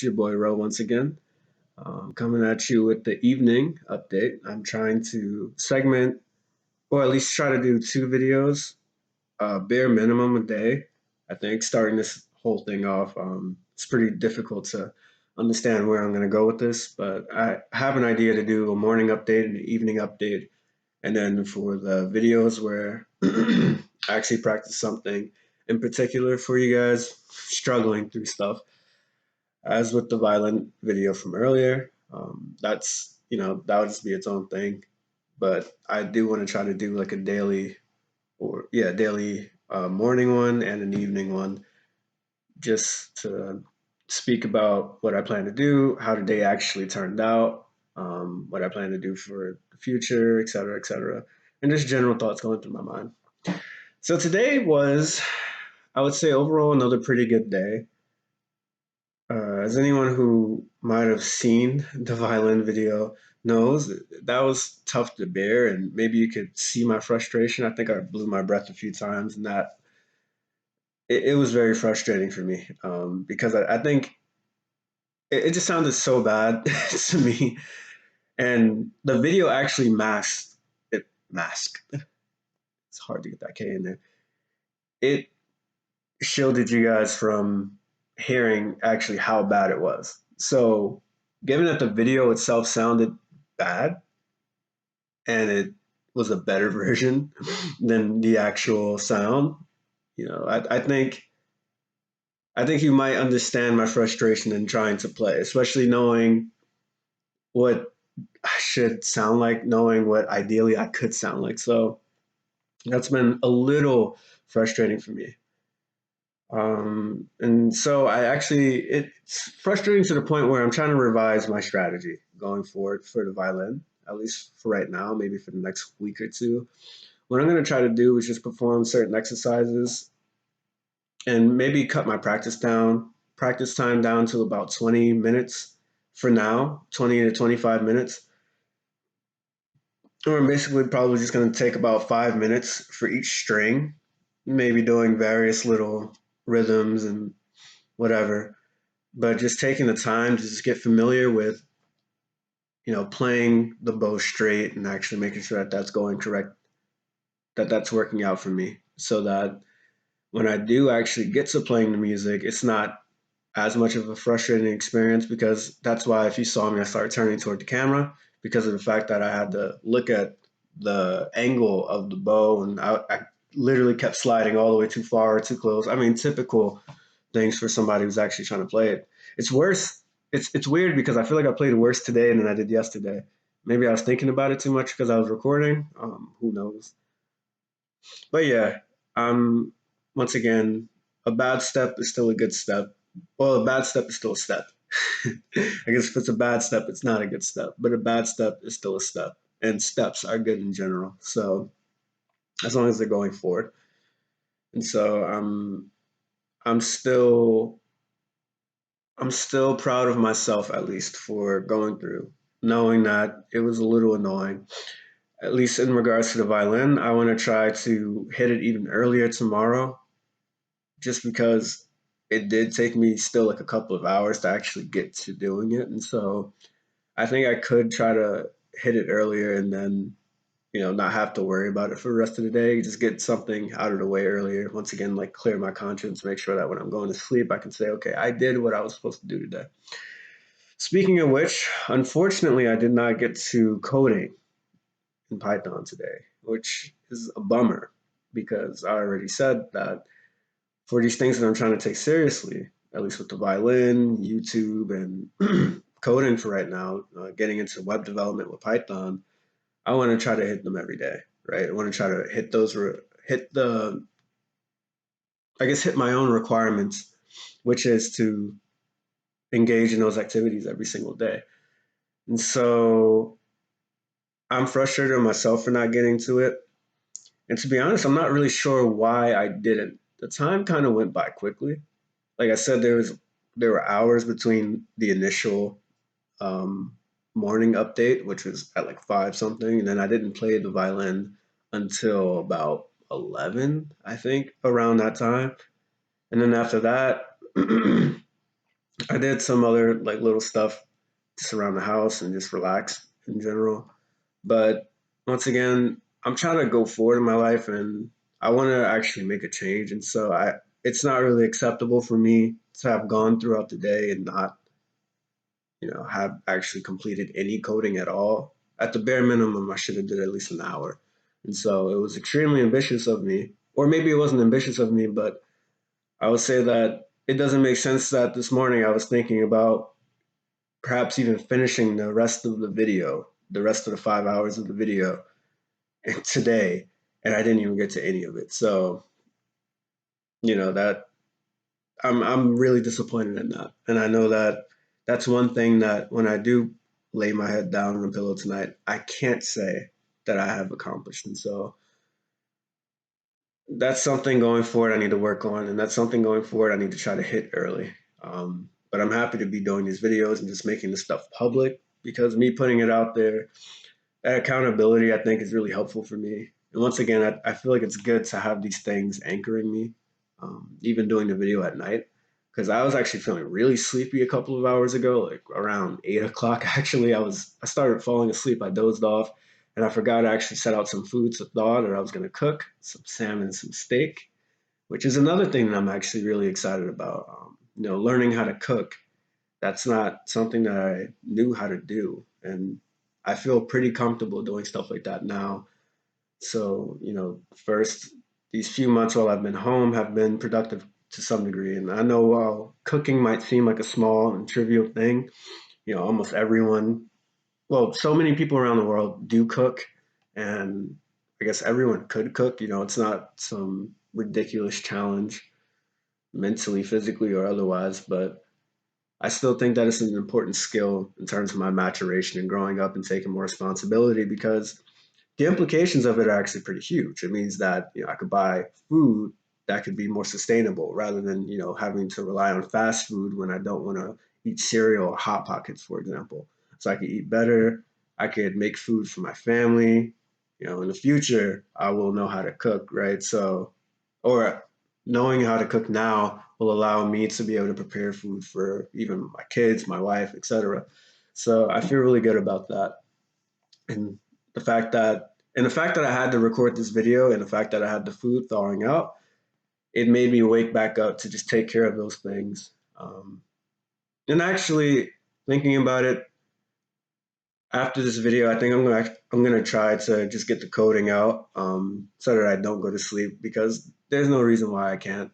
It's your boy Ro once again, coming at you with the evening update. I'm trying to segment, or at least try to do two videos, bare minimum a day. I think starting this whole thing off, it's pretty difficult to understand where I'm going to go with this, but I have an idea to do a morning update and an evening update, and then for the videos where I actually practice something in particular for you guys struggling through stuff as with the violent video from earlier, that's that would just be its own thing. But I do want to try to do like a daily or daily morning one and an evening one, just to speak about what I plan to do, how the day actually turned out, what I plan to do for the future, et cetera, and just general thoughts going through my mind. So today was, I would say, overall another pretty good day. As anyone who might have seen the violin video knows, that was tough to bear, and maybe you could see my frustration. I think I blew my breath a few times, and that it was very frustrating for me because I think it just sounded so bad to me, and the video actually masked it. Masked. It's hard to get that K in there. It shielded you guys from hearing actually how bad it was. So, given that the video itself sounded bad and it was a better version than the actual sound, I think you might understand my frustration in trying to play, especially knowing what I should sound like, knowing what ideally I could sound like. So that's been a little frustrating for me. And so it's frustrating to the point where I'm trying to revise my strategy going forward for the violin, at least for right now, maybe for the next week or two. What I'm going to try to do is just perform certain exercises and maybe cut my practice time down to about 20 minutes for now, 20 to 25 minutes. Or I'm basically probably just going to take about 5 minutes for each string, maybe doing various little rhythms and whatever, but just taking the time to just get familiar with, playing the bow straight and actually making sure that that's going correct, that that's working out for me, so that when I do actually get to playing the music, it's not as much of a frustrating experience, because that's why if you saw me, I started turning toward the camera because of the fact that I had to look at the angle of the bow, and I literally kept sliding all the way too far or too close. I mean, typical things for somebody who's actually trying to play it. It's worse. It's weird because I feel like I played worse today than I did yesterday. Maybe I was thinking about it too much because I was recording. Who knows? But yeah, um, once again, a bad step is still a good step. Well, a bad step is still a step. I guess if it's a bad step, it's not a good step, but a bad step is still a step, and steps are good in general. So as long as they're going forward, and so I'm still I'm still proud of myself, at least for going through, knowing that it was a little annoying. At least in regards to the violin, I want to try to hit it even earlier tomorrow, just because it did take me still like a couple of hours to actually get to doing it. And so I think I could try to hit it earlier and then, not have to worry about it for the rest of the day. Just get something out of the way earlier. Once again, like clear my conscience, make sure that when I'm going to sleep, I can say, okay, I did what I was supposed to do today. Speaking of which, unfortunately, I did not get to coding in Python today, which is a bummer because I already said that for these things that I'm trying to take seriously, at least with the violin, YouTube, and coding for right now, getting into web development with Python, I want to try to hit them every day, right? I want to try to hit the, I guess, hit my own requirements, which is to engage in those activities every single day. And so I'm frustrated with myself for not getting to it. And to be honest, I'm not really sure why I didn't. The time kind of went by quickly. Like I said, there were hours between the initial um, morning update, which was at like 5 something, and then I didn't play the violin until about 11, I think, around that time. And then after that, I did some other like little stuff just around the house and just relax in general. But once again, I'm trying to go forward in my life and I want to actually make a change. And so it's not really acceptable for me to have gone throughout the day and not, have actually completed any coding at all. At the bare minimum, I should have did at least an hour. And so it was extremely ambitious of me, or maybe it wasn't ambitious of me, but I would say that it doesn't make sense that this morning I was thinking about perhaps even finishing the rest of the video, the rest of the 5 hours of the video today, and I didn't even get to any of it. So, that I'm really disappointed in that. And I know that that's one thing that when I do lay my head down on the pillow tonight, I can't say that I have accomplished. And so that's something going forward I need to work on, and that's something going forward I need to try to hit early. But I'm happy to be doing these videos and just making this stuff public because me putting it out there, that accountability, I think, is really helpful for me. And once again, I feel like it's good to have these things anchoring me, even doing the video at night. Because I was actually feeling really sleepy a couple of hours ago, like around 8 o'clock. Actually, I started falling asleep. I dozed off, and I forgot to actually set out some food to thaw that I was going to cook, some salmon, some steak, which is another thing that I'm actually really excited about. Learning how to cook, that's not something that I knew how to do. And I feel pretty comfortable doing stuff like that now. So, first, these few months while I've been home have been productive to some degree. And I know while cooking might seem like a small and trivial thing, almost everyone, well, so many people around the world do cook. And I guess everyone could cook. It's not some ridiculous challenge mentally, physically, or otherwise, but I still think that it's an important skill in terms of my maturation and growing up and taking more responsibility because the implications of it are actually pretty huge. It means that I could buy food that could be more sustainable rather than having to rely on fast food when I don't want to eat cereal or hot pockets, for example. So I could eat better. I could make food for my family. In the future, I will know how to cook, right? So, or knowing how to cook now will allow me to be able to prepare food for even my kids, my wife, etc. So I feel really good about that. And the fact that I had to record this video and the fact that I had the food thawing out, it made me wake back up to just take care of those things. And actually, thinking about it after this video, I think I'm gonna try to just get the coding out so that I don't go to sleep because there's no reason why I can't.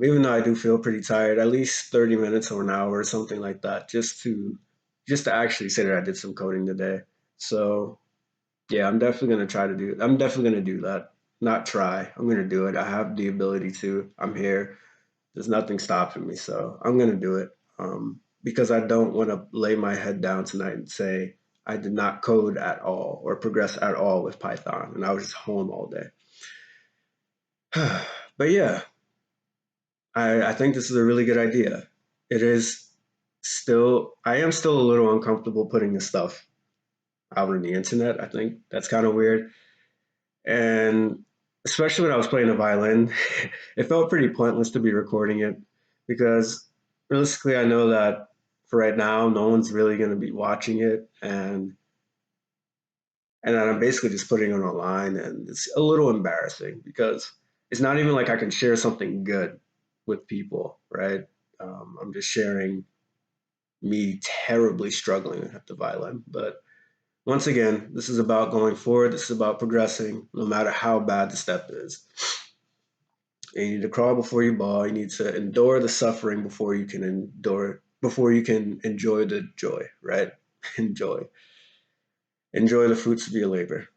Even though I do feel pretty tired, at least 30 minutes or an hour or something like that, just to actually say that I did some coding today. So yeah, I'm definitely gonna do that. Not try. I'm gonna do it. I have the ability to. I'm here. There's nothing stopping me, so I'm gonna do it. Because I don't want to lay my head down tonight and say I did not code at all or progress at all with Python, and I was just home all day. But yeah, I think this is a really good idea. It is I am still a little uncomfortable putting this stuff out on the internet. I think that's kind of weird. And especially when I was playing the violin, it felt pretty pointless to be recording it because realistically, I know that for right now, no one's really going to be watching it, and then I'm basically just putting it online, and it's a little embarrassing because it's not even like I can share something good with people, right? I'm just sharing me terribly struggling at the violin, but once again, this is about going forward. This is about progressing, no matter how bad the step is. And you need to crawl before you ball. You need to endure the suffering before you can enjoy the joy, right? enjoy. Enjoy the fruits of your labor.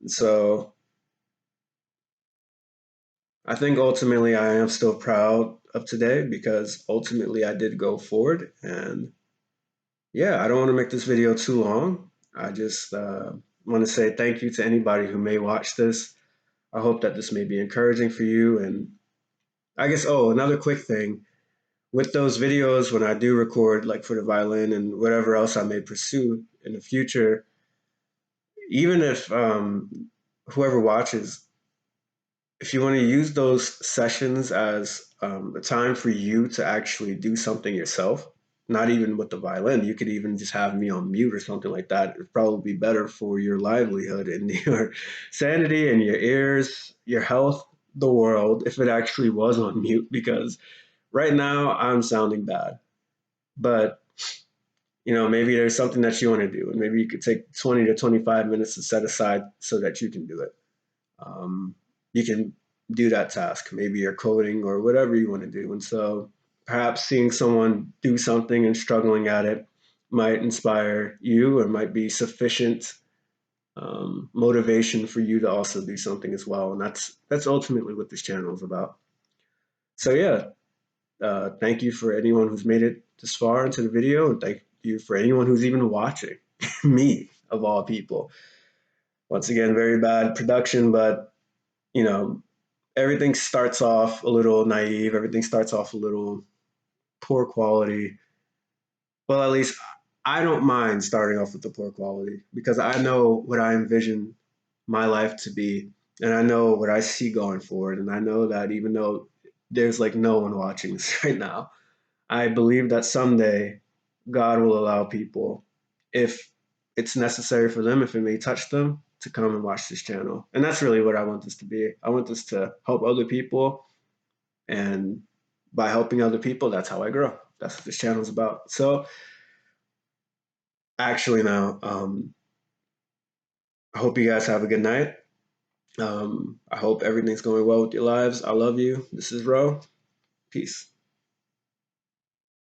So I think ultimately I am still proud of today because ultimately I did go forward. And yeah, I don't want to make this video too long. I just want to say thank you to anybody who may watch this. I hope that this may be encouraging for you. And I guess, oh, another quick thing with those videos, when I do record, like for the violin and whatever else I may pursue in the future, even if whoever watches, if you want to use those sessions as a time for you to actually do something yourself, not even with the violin. You could even just have me on mute or something like that. It'd probably be better for your livelihood and your sanity and your ears, your health, the world, if it actually was on mute, because right now I'm sounding bad. But maybe there's something that you want to do, and maybe you could take 20 to 25 minutes to set aside so that you can do it. Um, you can do that task. Maybe you're coding or whatever you want to do. And so perhaps seeing someone do something and struggling at it might inspire you or might be sufficient motivation for you to also do something as well. And that's ultimately what this channel is about. So yeah, thank you for anyone who's made it this far into the video, and thank you for anyone who's even watching. Me, of all people. Once again, very bad production, but you know, everything starts off a little naive. Everything starts off a little poor quality. Well, at least I don't mind starting off with the poor quality because I know what I envision my life to be, and I know what I see going forward. And I know that even though there's like no one watching this right now, I believe that someday God will allow people, if it's necessary for them, if it may touch them, to come and watch this channel. And that's really what I want this to be. I want this to help other people. And by helping other people, that's how I grow. That's what this channel is about. So, actually, now, I hope you guys have a good night. I hope everything's going well with your lives. I love you. This is Ro. Peace.